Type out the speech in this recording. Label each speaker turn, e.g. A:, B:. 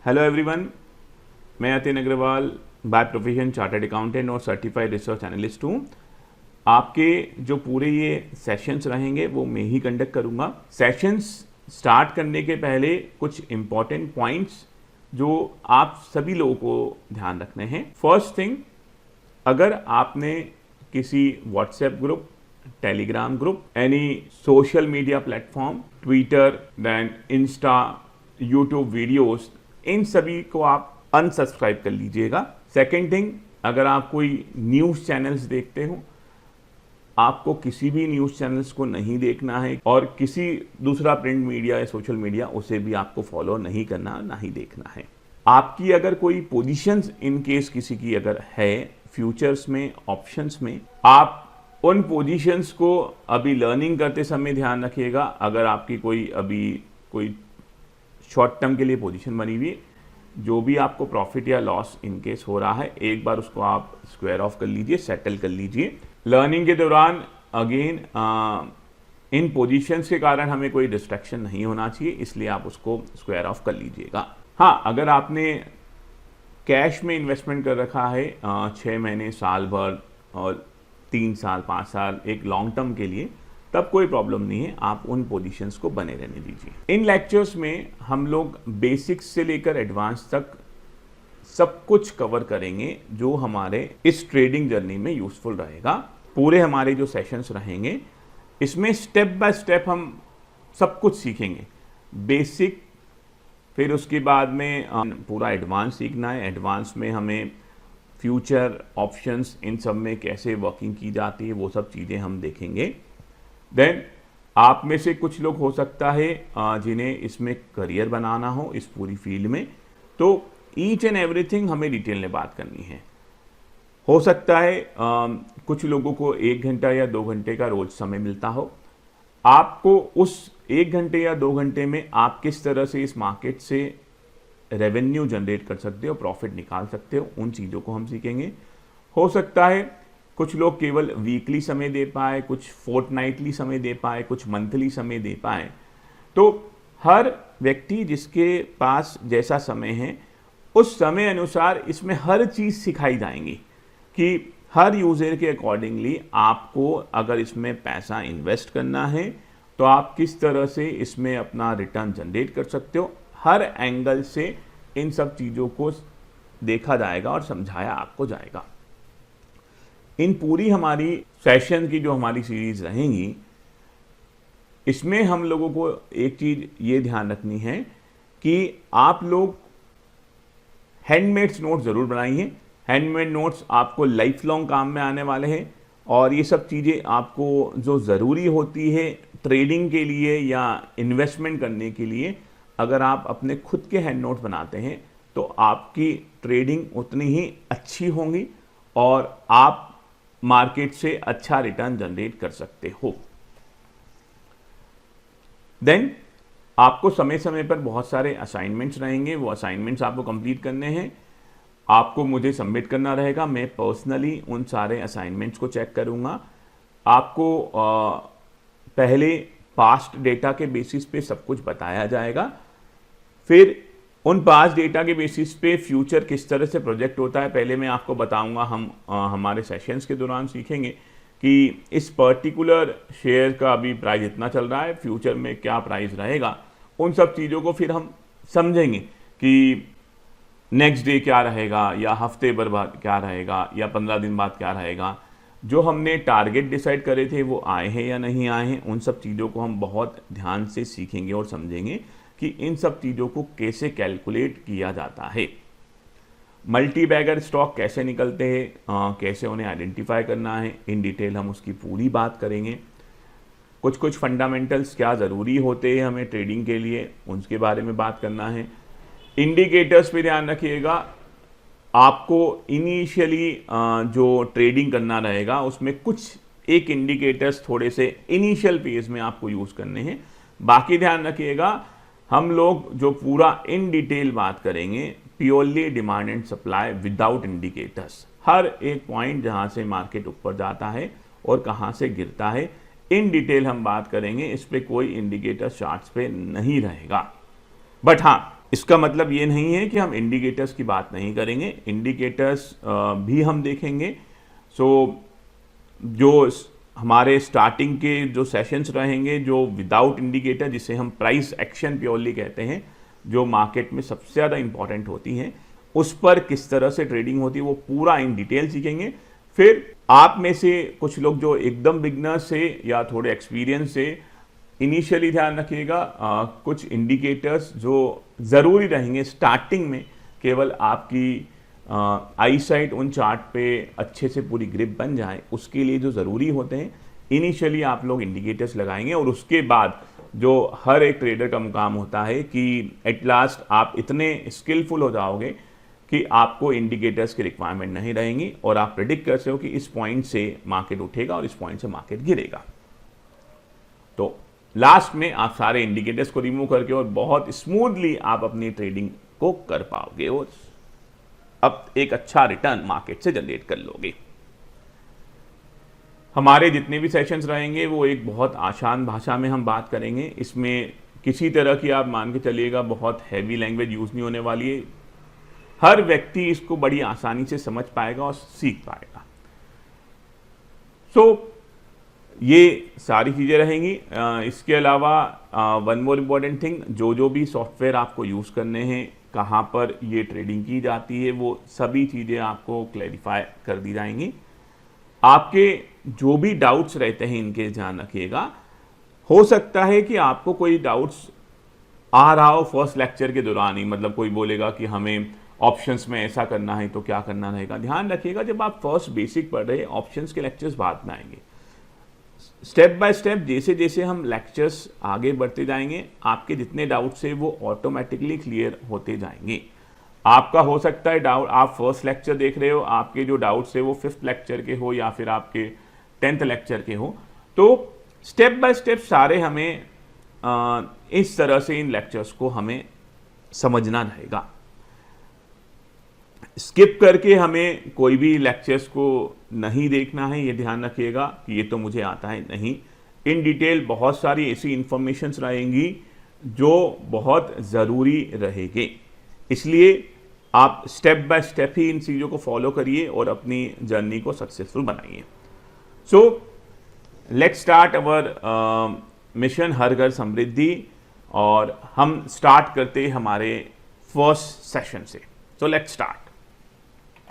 A: Hello everyone, मैं Atin Agarwal by profession chartered accountant और certified research analyst हूँ। आपके जो पूरे ये सेशंस रहेंगे वो मैं ही कंडक्ट करूँगा। सेशंस स्टार्ट करने के पहले कुछ इम्पॉर्टेंट पॉइंट्स जो आप सभी लोगों को ध्यान रखने हैं। फर्स्ट थिंग, अगर आपने किसी WhatsApp group, Telegram group, any social media platform, Twitter, then Insta, YouTube videos, इन सभी को आप अनसब्सक्राइब कर लीजिएगा। सेकेंड थिंग, अगर आप कोई न्यूज़ चैनल्स देखते हो, आपको किसी भी न्यूज़ चैनल्स को नहीं देखना है और किसी दूसरा प्रिंट मीडिया या सोशल मीडिया उसे भी आपको फॉलो नहीं करना, ना ही देखना है। आपकी अगर कोई पोजीशंस इन केस किसी की अगर है फ्यूचर्स में, ऑप्शंस में, आप उन पोजीशंस को अभी लर्निंग करते समय ध्यान रखिएगा। अगर आपकी कोई शॉर्ट टर्म के लिए पोजीशन बनी हुई, जो भी आपको प्रॉफिट या लॉस इन केस हो रहा है, एक बार उसको आप स्क्वायर ऑफ कर लीजिए, सेटल कर लीजिए। लर्निंग के दौरान अगेन इन पोजीशंस के कारण हमें कोई डिस्ट्रैक्शन नहीं होना चाहिए, इसलिए आप उसको स्क्वायर ऑफ कर लीजिएगा। हाँ, अगर आपने कैश में इन्वेस्टमेंट कर रखा है 6 महीने, साल भर और 3 साल, 5 साल, एक लॉन्ग टर्म के लिए, तब कोई प्रॉब्लम नहीं है, आप उन पोजीशंस को बने रहने दीजिए। इन लेक्चर्स में हम लोग बेसिक्स से लेकर एडवांस तक सब कुछ कवर करेंगे जो हमारे इस ट्रेडिंग जर्नी में यूजफुल रहेगा। पूरे हमारे जो सेशंस रहेंगे इसमें स्टेप बाय स्टेप हम सब कुछ सीखेंगे। बेसिक, फिर उसके बाद में पूरा एडवांस सीखना है। एडवांस में हमें फ्यूचर, ऑप्शंस, इन सब में कैसे वर्किंग की जाती है वो सब चीज़ें हम देखेंगे। देन आप में से कुछ लोग हो सकता है जिन्हें इसमें करियर बनाना हो इस पूरी फील्ड में, तो ईच एंड एवरीथिंग हमें डिटेल में बात करनी है। हो सकता है कुछ लोगों को 1 घंटा या 2 घंटे का रोज समय मिलता हो। आपको उस 1 घंटे या 2 घंटे में आप किस तरह से इस मार्केट से रेवेन्यू जनरेट कर सकते हो, प्रॉफिट निकाल सकते हो, उन चीज़ों को हम सीखेंगे। हो सकता है कुछ लोग केवल वीकली समय दे पाए, कुछ फोर्टनाइटली समय दे पाए, कुछ मंथली समय दे पाए। तो हर व्यक्ति जिसके पास जैसा समय है उस समय अनुसार इसमें हर चीज़ सिखाई जाएंगी कि हर यूज़र के अकॉर्डिंगली आपको अगर इसमें पैसा इन्वेस्ट करना है तो आप किस तरह से इसमें अपना रिटर्न जनरेट कर सकते हो। हर एंगल से इन सब चीज़ों को देखा जाएगा और समझाया आपको जाएगा। इन पूरी हमारी सेशन की जो हमारी सीरीज रहेंगी, इसमें हम लोगों को एक चीज़ ये ध्यान रखनी है कि आप लोग हैंडमेड्स नोट ज़रूर बनाइए। हैंडमेड नोट्स आपको लाइफ लॉन्ग काम में आने वाले हैं और ये सब चीज़ें आपको जो ज़रूरी होती है ट्रेडिंग के लिए या इन्वेस्टमेंट करने के लिए, अगर आप अपने खुद के हैंड नोट्स बनाते हैं तो आपकी ट्रेडिंग उतनी ही अच्छी होगी और आप मार्केट से अच्छा रिटर्न जनरेट कर सकते हो। देन आपको समय समय पर बहुत सारे असाइनमेंट्स रहेंगे, वो असाइनमेंट्स आपको कंप्लीट करने हैं, आपको मुझे सबमिट करना रहेगा। मैं पर्सनली उन सारे असाइनमेंट्स को चेक करूंगा। आपको पहले पास्ट डेटा के बेसिस पे सब कुछ बताया जाएगा, फिर उन पास डेटा के बेसिस पे फ्यूचर किस तरह से प्रोजेक्ट होता है पहले मैं आपको बताऊंगा। हम हमारे सेशंस के दौरान सीखेंगे कि इस पर्टिकुलर शेयर का अभी प्राइस इतना चल रहा है, फ्यूचर में क्या प्राइस रहेगा। उन सब चीज़ों को फिर हम समझेंगे कि नेक्स्ट डे क्या रहेगा या हफ्ते भर बाद क्या रहेगा या 15 दिन बाद क्या रहेगा। जो हमने टारगेट डिसाइड करे थे वो आए हैं या नहीं आए हैं, उन सब चीज़ों को हम बहुत ध्यान से सीखेंगे और समझेंगे कि इन सब चीज़ों को कैसे कैलकुलेट किया जाता है। मल्टी बैगर स्टॉक कैसे निकलते हैं, कैसे उन्हें आइडेंटिफाई करना है, इन डिटेल हम उसकी पूरी बात करेंगे। कुछ फंडामेंटल्स क्या ज़रूरी होते हैं हमें ट्रेडिंग के लिए, उनके बारे में बात करना है। इंडिकेटर्स पे ध्यान रखिएगा। आपको इनिशियली जो ट्रेडिंग करना रहेगा उसमें कुछ एक इंडिकेटर्स थोड़े से इनिशियल फेज में आपको यूज़ करने हैं। बाकी ध्यान रखिएगा, हम लोग जो पूरा इन डिटेल बात करेंगे purely demand and supply without indicators. हर एक पॉइंट जहां से मार्केट ऊपर जाता है और कहां से गिरता है, इन डिटेल हम बात करेंगे। इस पे कोई इंडिकेटर चार्ट्स पे नहीं रहेगा। बट हाँ, इसका मतलब ये नहीं है कि हम इंडिकेटर्स की बात नहीं करेंगे, इंडिकेटर्स भी हम देखेंगे। सो जो हमारे स्टार्टिंग के जो सेशंस रहेंगे जो विदाउट इंडिकेटर, जिसे हम प्राइस एक्शन प्योरली कहते हैं, जो मार्केट में सबसे ज़्यादा इंपॉर्टेंट होती हैं, उस पर किस तरह से ट्रेडिंग होती है वो पूरा इन डिटेल सीखेंगे। फिर आप में से कुछ लोग जो एकदम बिगनर्स से या थोड़े एक्सपीरियंस से, इनिशियली ध्यान रखिएगा कुछ इंडिकेटर्स जो ज़रूरी रहेंगे स्टार्टिंग में, केवल आपकी आई साइट उन चार्ट पे अच्छे से पूरी ग्रिप बन जाए, उसके लिए जो ज़रूरी होते हैं इनिशियली आप लोग इंडिकेटर्स लगाएंगे। और उसके बाद जो हर एक ट्रेडर का मुकाम होता है कि एट लास्ट आप इतने स्किलफुल हो जाओगे कि आपको इंडिकेटर्स की रिक्वायरमेंट नहीं रहेंगी और आप प्रेडिक्ट कर सकते हो कि इस पॉइंट से मार्केट उठेगा और इस पॉइंट से मार्केट गिरेगा। तो लास्ट में आप सारे इंडिकेटर्स को रिमूव करके और बहुत स्मूथली आप अपनी ट्रेडिंग को कर पाओगे और अब एक अच्छा रिटर्न मार्केट से जनरेट कर लोगे। हमारे जितने भी सेशंस रहेंगे वो एक बहुत आसान भाषा में हम बात करेंगे। इसमें किसी तरह की आप मान के चलिएगा बहुत हैवी लैंग्वेज यूज़ नहीं होने वाली है। हर व्यक्ति इसको बड़ी आसानी से समझ पाएगा और सीख पाएगा। सो ये सारी चीज़ें रहेंगी। इसके अलावा वन मोर इम्पॉर्टेंट थिंग, जो भी सॉफ्टवेयर आपको यूज़ करने हैं, कहाँ पर ये ट्रेडिंग की जाती है, वो सभी चीज़ें आपको क्लैरिफाई कर दी जाएंगी। आपके जो भी डाउट्स रहते हैं इनके ध्यान रखिएगा। हो सकता है कि आपको कोई डाउट्स आ रहा हो फर्स्ट लेक्चर के दौरान ही, मतलब कोई बोलेगा कि हमें ऑप्शंस में ऐसा करना है तो क्या करना रहेगा। ध्यान रखिएगा जब आप फर्स्ट बेसिक पढ़ रहे हैं, ऑप्शंस के लेक्चर्स बाद में आएंगे। स्टेप बाय स्टेप जैसे जैसे हम लेक्चर्स आगे बढ़ते जाएंगे, आपके जितने डाउट्स हैं वो ऑटोमेटिकली क्लियर होते जाएंगे। आपका हो सकता है डाउट, आप फर्स्ट लेक्चर देख रहे हो, आपके जो डाउट्स है वो 5th लेक्चर के हो या फिर आपके 10th लेक्चर के हो। तो स्टेप बाय स्टेप सारे हमें इस तरह से इन लेक्चर्स को हमें समझना रहेगा। स्किप करके हमें कोई भी लेक्चर्स को नहीं देखना है, ये ध्यान रखिएगा कि ये तो मुझे आता है, नहीं। इन डिटेल बहुत सारी ऐसी इंफॉर्मेशंस रहेंगी जो बहुत ज़रूरी रहेगी, इसलिए आप स्टेप बाय स्टेप ही इन चीज़ों को फॉलो करिए और अपनी जर्नी को सक्सेसफुल बनाइए। So let's start our mission हर घर समृद्धि, और हम स्टार्ट करते हमारे फर्स्ट सेशन से। सो लेट्स स्टार्ट।